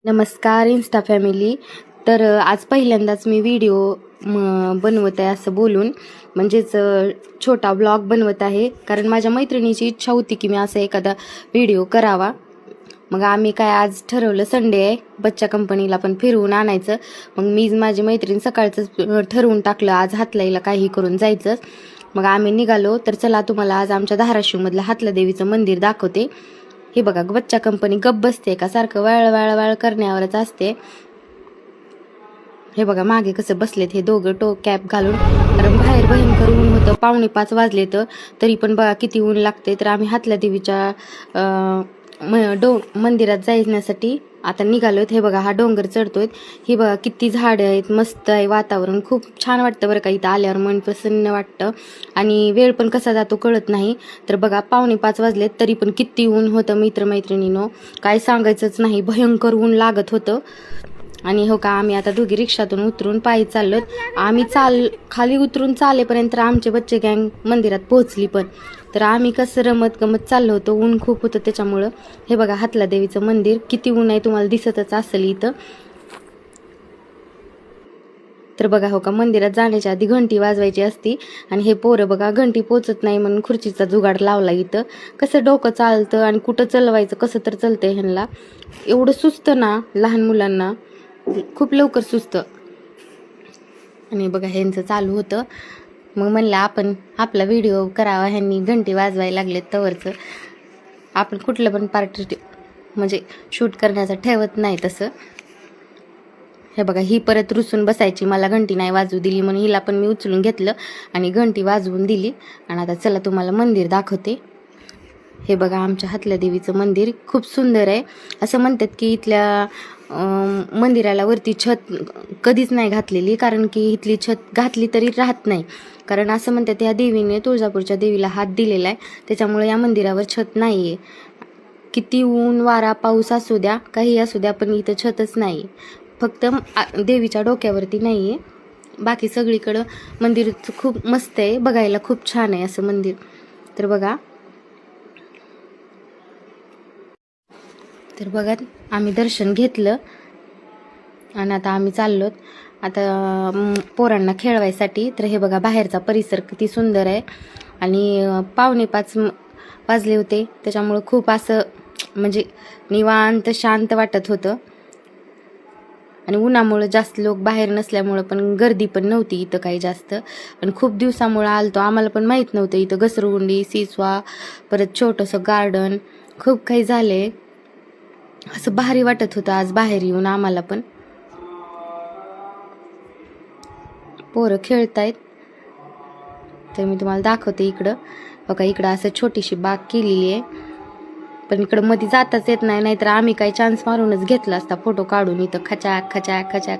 नमस्कार Insta family. तर आज पहिल्यांदाच मी व्हिडिओ बनवत आहे असं बोलून, म्हणजेच छोटा व्लॉग बनवत आहे. कारण माझ्या मैत्रिणीची इच्छा होती की मी असं एखादा व्हिडिओ करावा. मग आम्ही काय आज ठरवलं, संडे आहे, बच्चा कंपनीला पण फिरवून आणायचं. मग मी माझी मैत्रीण सकाळचं ठरवून टाकलं आज हातलाईला काही करून जायचं. मग आम्ही निघालो. तर चला तुम्हाला आज आमच्या धाराशिवमधलं हातला देवीचं मंदिर दाखवते. हे बघा, बच्चा कंपनी गप्प बसते का, सारखं वाळ करण्यावरच असते. हे बघा मागे कसं बसलेत हे दोघं कॅप घालून. कारण बाहेर भयंकर ऊन होतं, 4:45 वाजले तरी पण बघा किती ऊन लागते. तर आम्ही हातला देवीच्या मंदिरात जाण्यासाठी आता निघालोत. हे बघा हा डोंगर चढतोय. हे बघा किती झाडं आहेत, मस्त आहे वातावरण, खूप छान वाटतं बरं का. इथं आल्यावर मन प्रसन्न वाटतं आणि वेळ पण कसा जातो कळत नाही. तर बघा 4:45 वाजलेत तरी पण किती ऊन होतं मित्रमैत्रिणीनं, काय सांगायचंच नाही, भयंकर ऊन लागत होतं. आणि हो का, आम्ही आता दोघी रिक्षातून उतरून पायी चाललोत. आम्ही खाली उतरून चालेपर्यंत आमचे बच्चे गँग मंदिरात पोहोचली पण. तर आम्ही कसं रमत गमत चाललो होतो, ऊन खूप होतं त्याच्यामुळं. हे बघा हातला देवीचं मंदिर, किती ऊन आहे तुम्हाला दिसतच असेल इथं. तर बघा हो का, मंदिरात जाण्याच्या आधी घंटी वाजवायची असती आणि हे पोरं बघा घंटी पोचत नाही म्हणून खुर्चीचा जुगाड लावला इथं. कसं डोकं चालतं आणि कुठं चलवायचं कसं तर चलतंय ह्यांना. एवढं सुचतं ना लहान मुलांना, खूप लवकर सुचतं. आणि बघा ह्यांचं चालू होतं. मग म्हणलं आपण आपला व्हिडिओ करावा, ह्यांनी घंटी वाजवायला लागलेत तवरचं. आपण कुठलं पण पार्ट म्हणजे शूट करण्याचं ठेवत नाही तसं. हे बघा ही परत रुसून बसायची, मला घंटी नाही वाजवू दिली म्हणून हिला पण मी उचलून घेतलं आणि घंटी वाजवून दिली. आणि आता चला तुम्हाला मंदिर दाखवते. हे बघा आमच्या हातल्या देवीचं मंदिर खूप सुंदर आहे. असं म्हणतात की इथल्या मंदिराला वरती छत कधीच नाही घातलेली, कारण की इथली छत घातली तरी राहत नाही. कारण असं म्हणतात या देवीने तुळजापूरच्या देवीला हात दिलेला आहे, त्याच्यामुळे या मंदिरावर छत नाही आहे. किती ऊन वारा पाऊस असू द्या, काही असू द्या, पण इथं छतच नाही. फक्त देवीच्या डोक्यावरती नाही आहे, बाकी सगळीकडं मंदिर खूप मस्त आहे, बघायला खूप छान आहे असं मंदिर. तर बघा, तर बघा आम्ही दर्शन घेतलं आणि आता आम्ही चाललोत आता पोरांना खेळवायसाठी. तर हे बघा बाहेरचा परिसर किती सुंदर आहे. आणि 4:45 वाजले होते त्याच्यामुळं खूप असं म्हणजे निवांत शांत वाटत होतं. आणि उन्हामुळं जास्त लोक बाहेर नसल्यामुळं पण गर्दी पण नव्हती इथं काही जास्त. आणि खूप दिवसामुळं आलतो, आम्हाला पण माहीत नव्हतं इथं घसरगुंडी, सिसवा, परत छोटंसं गार्डन, खूप काही झाले. असं भारी वाटत होतं आज बाहेर येऊन आम्हाला पण. पोरं खेळतायत तर मी तुम्हाला दाखवते. इकडं बघा, इकडं असं छोटीशी बाग केलेली आहे, पण इकडं मध्ये जाताच येत नाही, नाहीतर आम्ही काही चान्स मारूनच घेतला असता फोटो काढून. इथं खचाक खचाक खचाक,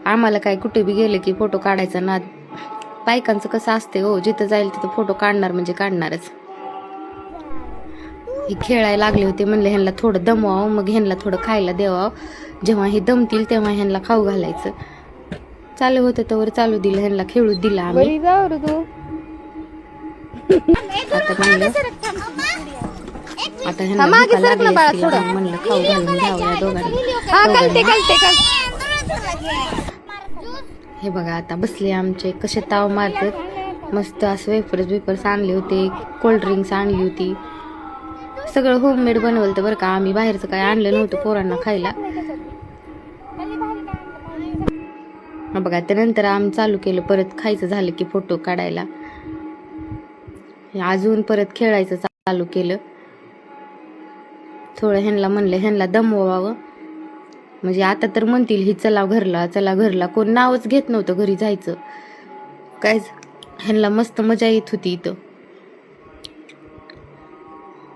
आम्हाला काय कुठे बी गेले की फोटो काढायचा नाद. बायकांचं कसं असते हो, जिथं जाईल तिथं फोटो काढणार म्हणजे काढणारच. हे खेळायला लागले होते, म्हणलं ह्यांना थोडं दमवावं, मग ह्यांना थोडं खायला द्यावं. जेव्हा हे दमतील तेव्हा ह्यांना खाऊ घालायचं. चालू होतं तर चालू दिलं, ह्यांना खेळू दिला आम्ही. आता म्हणलं आता ह्यांना भूका लागली असतील, म्हणलं खाऊ घालून घ्यावं या दोघांना. हे बघा आता बसले आमचे कसे ताव मारतात. मस्त असं वेफर्स आणले होते, कोल्ड्रिंक्स आणली होती, सगळं होममेड बनवलं होतं बरं का. आम्ही बाहेरचं काय आणलं नव्हतं पोरांना खायला. बघा त्यानंतर आम्ही चालू केलं परत खायचं झालं की फोटो काढायला. अजून परत खेळायचं चालू केलं. थोडं ह्यांना म्हणलं ह्यांना दमवावं, म्हणजे आता तर म्हणतील ही चला घरला चला घरला, कोण नावच घेत नव्हतं घरी जायचं. काय ह्यांना मस्त मजा येत होती इथं.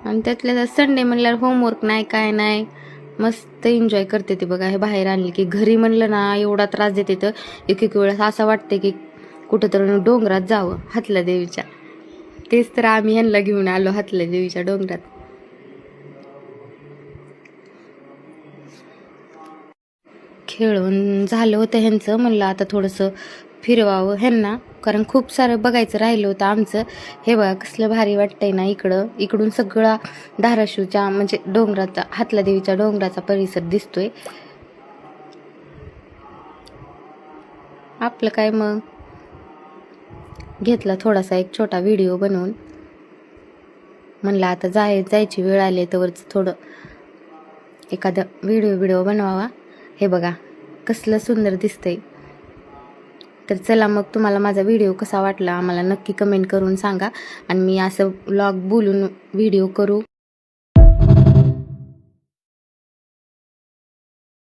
आणि त्यातल्या संडे म्हणल्यावर होमवर्क नाही काय नाही, मस्त एन्जॉय करते ते. बघा हे बाहेर आणले की घरी म्हणलं ना एवढा त्रास देते, तर एक एक वेळेस असं वाटतं की कुठं तर डोंगरात जावं हातला देवीच्या. तेच तर आम्ही ह्यांना घेऊन आलो हातला देवीच्या डोंगरात. खेळून झालं होतं ह्यांचं, म्हणलं आता थोडंसं फिरवावं ह्यांना, कारण खूप सारं बघायचं राहिलं होतं आमचं. हे बघा कसलं भारी वाटतंय ना, इकडून सगळा धाराशिवच्या म्हणजे डोंगराचा, हातला देवीच्या डोंगराचा परिसर दिसतोय. आपलं काय मग घेतला थोडासा एक छोटा व्हिडिओ बनवून. म्हणलं आता जायची वेळ आली तर थोडं एखादा व्हिडिओ बनवावा. हे बघा कसलं सुंदर दिसतंय. तर चला मग तुम्हाला माझा व्हिडिओ कसा वाटला आम्हाला नक्की कमेंट करून सांगा. आणि मी असं व्लॉग बोलून व्हिडिओ करू